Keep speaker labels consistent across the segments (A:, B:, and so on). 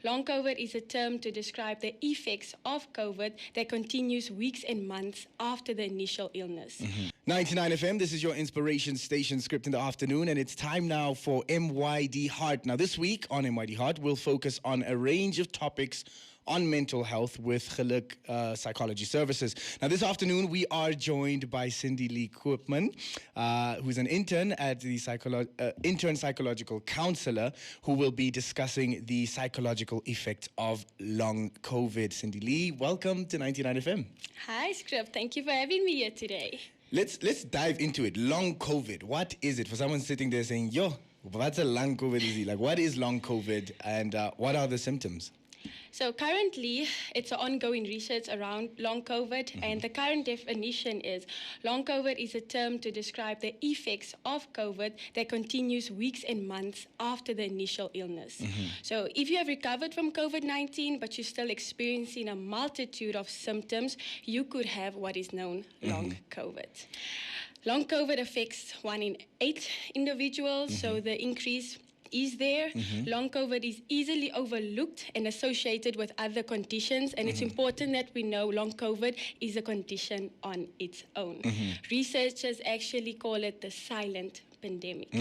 A: Long COVID is a term to describe the effects of COVID that continues weeks and months after the initial illness.
B: 99 FM, this is your inspiration station script in the afternoon, and it's time now for MYD Heart. Now, this week on MYD Heart, we'll focus on a range of topics on mental health with Geluk Psychology Services. Now, this afternoon, we are joined by Cinde-Lee Koopman, who's an intern at the intern psychological counselor, who will be discussing the psychological effects of long COVID. Cinde-Lee, welcome to 99 FM.
A: Hi, Script. Thank you for having me here today.
B: Let's dive into it. Long COVID, what is it? For someone sitting there saying, yo, what's a long COVID? Like, what is long COVID and what are the symptoms?
A: So currently, it's an ongoing research around long COVID, and the current definition is long COVID is a term to describe the effects of COVID that continues weeks and months after the initial illness. So if you have recovered from COVID-19, but you're still experiencing a multitude of symptoms, you could have what is known long COVID. Long COVID affects 1 in 8 individuals, so the increase is there. Long COVID is easily overlooked and associated with other conditions, and it's important that we know long COVID is a condition on its own. Researchers actually call it the silent pandemic.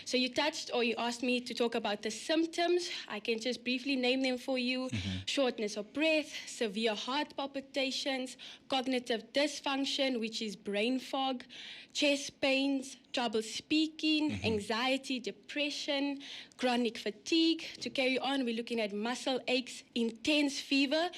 A: So you touched, or you asked me to talk about the symptoms. I can just briefly name them for you. Shortness of breath, severe heart palpitations, cognitive dysfunction, which is brain fog, chest pains, trouble speaking, anxiety, depression, chronic fatigue. To carry on, we're looking at muscle aches, intense fever.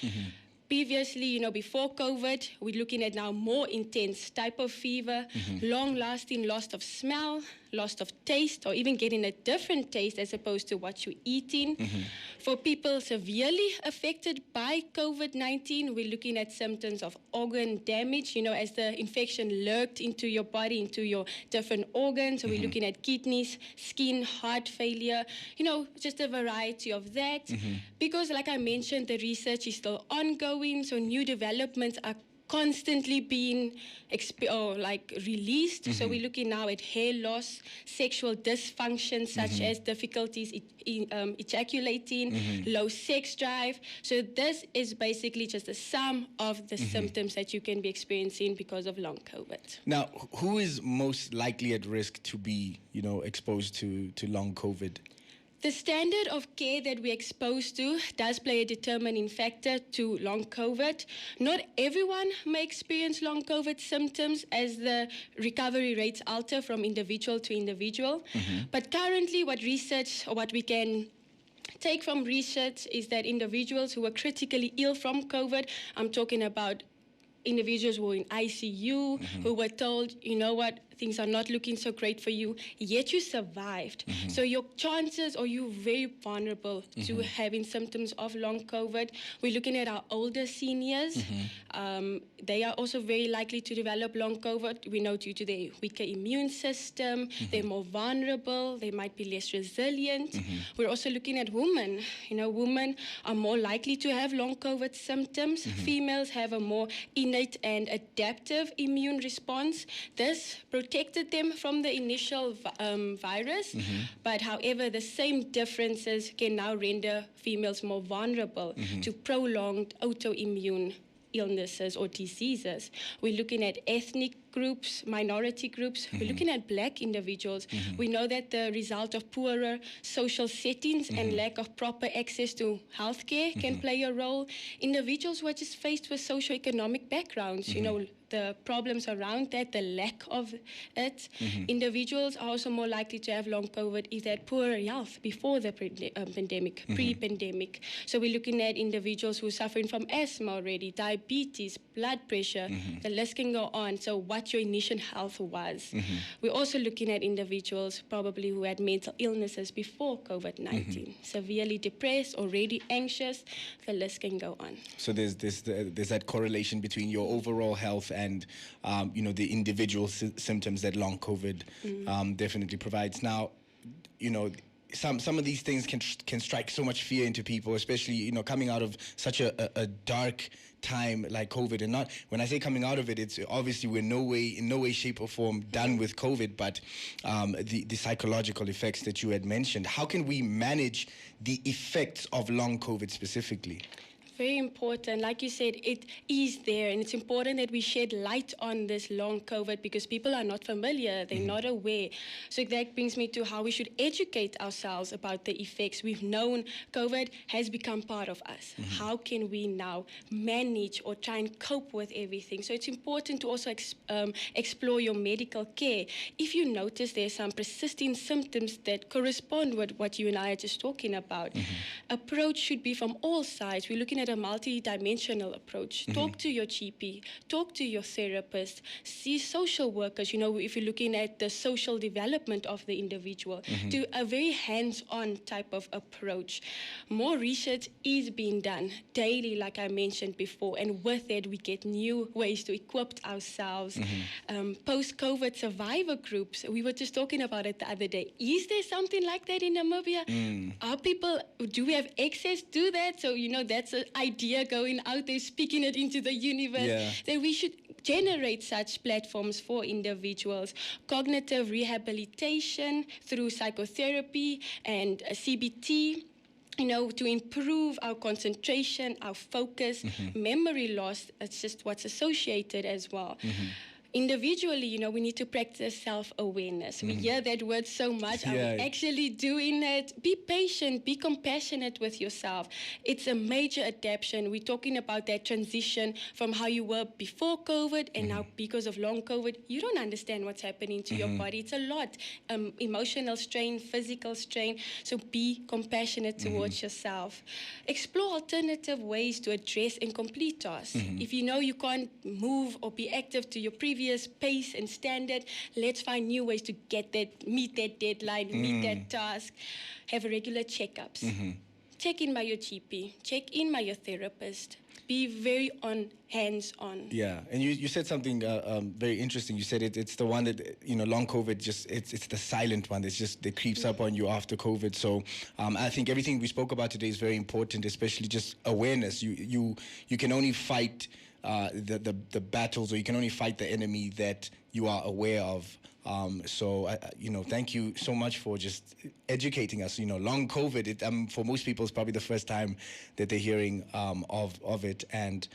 A: Previously, before COVID, we're looking at now more intense type of fever, long-lasting loss of smell, loss of taste, or even getting a different taste as opposed to what you're eating. For people severely affected by COVID-19, we're looking at symptoms of organ damage, as the infection lurked into your body, into your different organs. So we're looking at kidneys, skin, heart failure, just a variety of that. Because, like I mentioned, the research is still ongoing, so new developments are constantly being released. So we're looking now at hair loss, sexual dysfunction such as difficulties ejaculating, low sex drive. So this is basically just a sum of the symptoms that you can be experiencing because of long COVID.
B: Now, who is most likely at risk to be, exposed to long COVID?
A: The standard of care that we're exposed to does play a determining factor to long COVID. Not everyone may experience long COVID symptoms as the recovery rates alter from individual to individual. But currently what we can take from research is that individuals who are critically ill from COVID, I'm talking about individuals who were in ICU, who were told, things are not looking so great for you, yet you survived. So your chances, or you're very vulnerable to having symptoms of long COVID. We're looking at our older seniors. They are also very likely to develop long COVID. We know due to their weaker immune system, they're more vulnerable, they might be less resilient. We're also looking at women. Women are more likely to have long COVID symptoms. Females have a more innate and adaptive immune response. This protected them from the initial virus, but however, the same differences can now render females more vulnerable to prolonged autoimmune illnesses or diseases. We're looking at ethnic groups, minority groups. We're looking at Black individuals. We know that the result of poorer social settings and lack of proper access to healthcare can play a role. Individuals who are just faced with socioeconomic backgrounds, the problems around that, the lack of it. Individuals are also more likely to have long COVID if they had poorer health before the pandemic, pre-pandemic. So we're looking at individuals who are suffering from asthma already, diabetes, blood pressure, the list can go on. So what your initial health was. We're also looking at individuals probably who had mental illnesses before COVID-19, severely depressed, already anxious, the list can go on.
B: So there's that correlation between your overall health and the individual symptoms that long COVID definitely provides. Now, some of these things can strike so much fear into people, especially coming out of such a dark time like COVID. And not when I say coming out of it, it's obviously we're in no way, shape or form done with COVID, but the psychological effects that you had mentioned. How can we manage the effects of long COVID specifically?
A: Very important. Like you said, it is there, and it's important that we shed light on this long COVID because people are not familiar, they're not aware. So that brings me to how we should educate ourselves about the effects. We've known COVID has become part of us. How can we now manage or try and cope with everything? So it's important to also explore your medical care. If you notice there's some persisting symptoms that correspond with what you and I are just talking about, approach should be from all sides. We're looking at a multi-dimensional approach. Talk to your GP, talk to your therapist, see social workers, if you're looking at the social development of the individual, do a very hands-on type of approach. More research is being done daily, like I mentioned before, and with it we get new ways to equip ourselves. Post-COVID survivor groups, we were just talking about it the other day. Is there something like that in Namibia? Do we have access to that? So, that's an idea going out there, speaking it into the universe, that we should generate such platforms for individuals. Cognitive rehabilitation through psychotherapy and CBT, to improve our concentration, our focus, memory loss, it's just what's associated as well. Individually, we need to practice self-awareness. We hear that word so much. Are we actually doing it? Be patient, be compassionate with yourself. It's a major adaptation. We're talking about that transition from how you were before COVID and now because of long COVID, you don't understand what's happening to your body. It's a lot. Emotional strain, physical strain. So be compassionate towards yourself. Explore alternative ways to address and complete tasks. If you know you can't move or be active to your previous pace and standard, let's find new ways to meet that deadline, meet that task. Have regular checkups. Check in by your GP, check in by your therapist. Be very hands-on. Yeah,
B: and you said something very interesting. You said it's the one that, long COVID, it's the silent one. That creeps up on you after COVID. So I think everything we spoke about today is very important, especially just awareness. You can only fight the battles, or you can only fight the enemy that you are aware of. So thank you so much for just educating us. Long COVID, for most people, it's probably the first time that they're hearing of it, and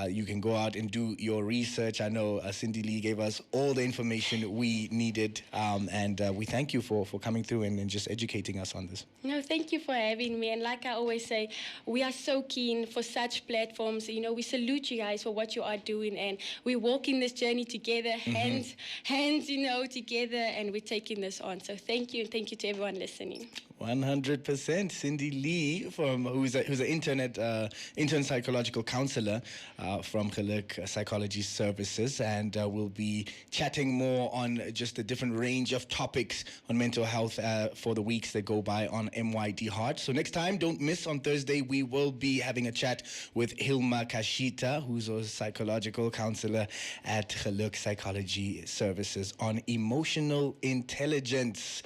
B: you can go out and do your research. I know Cinde-Lee gave us all the information we needed, and we thank you for coming through and just educating us on this.
A: No, thank you for having me. And like I always say, we are so keen for such platforms. We salute you guys for what you are doing, and we're walking this journey together, hands, together, and we're taking this on. So thank you, and thank you to everyone listening.
B: 100%. Cinde-Lee, who's an intern psychological counselor from Geluk Psychology Services, and we'll be chatting more on just the different range of topics on mental health for the weeks that go by on MYD Heart. So next time, don't miss, on Thursday, we will be having a chat with Hilma Kashita, who's a psychological counselor at Geluk Psychology Services, on emotional intelligence.